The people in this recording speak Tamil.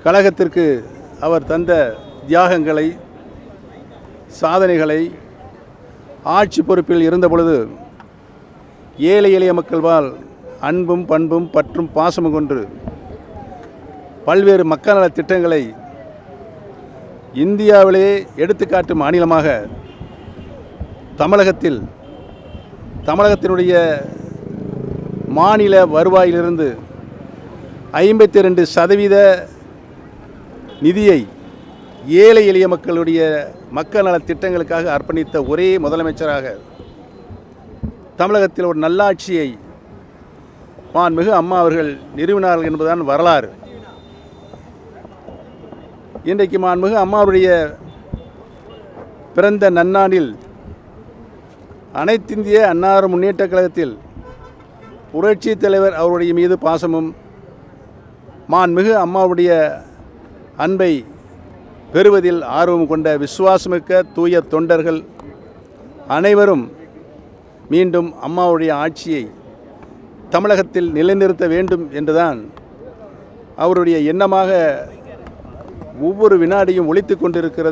கழகத்திற்கு அவர் தந்த தியாகங்களை, சாதனைகளை, ஆட்சி பொறுப்பில் இருந்த பொழுது ஏழை எளிய மக்கள்வால் அன்பும் பண்பும் பற்றும் பாசமும் கொண்டு பல்வேறு மக்கள் நல திட்டங்களை இந்தியாவிலே எடுத்துக்காட்டும் மாநிலமாக தமிழகத்தினுடைய மாநில வருவாயிலிருந்து 52% நிதியை ஏழை எளிய மக்களுடைய மக்கள் நல திட்டங்களுக்காக அர்ப்பணித்த ஒரே முதலமைச்சராக தமிழகத்தில் ஒரு நல்லாட்சியை மாண்புமிகு அம்மா அவர்கள் நிறுவினார்கள் என்பதுதான் வரலாறு. இன்றைக்கு மாண்புமிகு அம்மாவுடைய பிறந்த நன்னாளில் அனைத்திந்திய அன்னார முன்னேற்றக் கழகத்தில் புரட்சி தலைவர் அவருடைய மீது பாசமும், மாண்புமிகு அம்மாவுடைய அன்பை பெறுவதில் ஆர்வம் கொண்ட விசுவாசமிக்க தூய தொண்டர்கள் அனைவரும் மீண்டும் அம்மாவுடைய ஆட்சியை தமிழகத்தில் நிலைநிறுத்த வேண்டும் என்றுதான் அவருடைய எண்ணமாக ஒவ்வொரு வினாடியும் ஒலித்து கொண்டிருக்கிறது.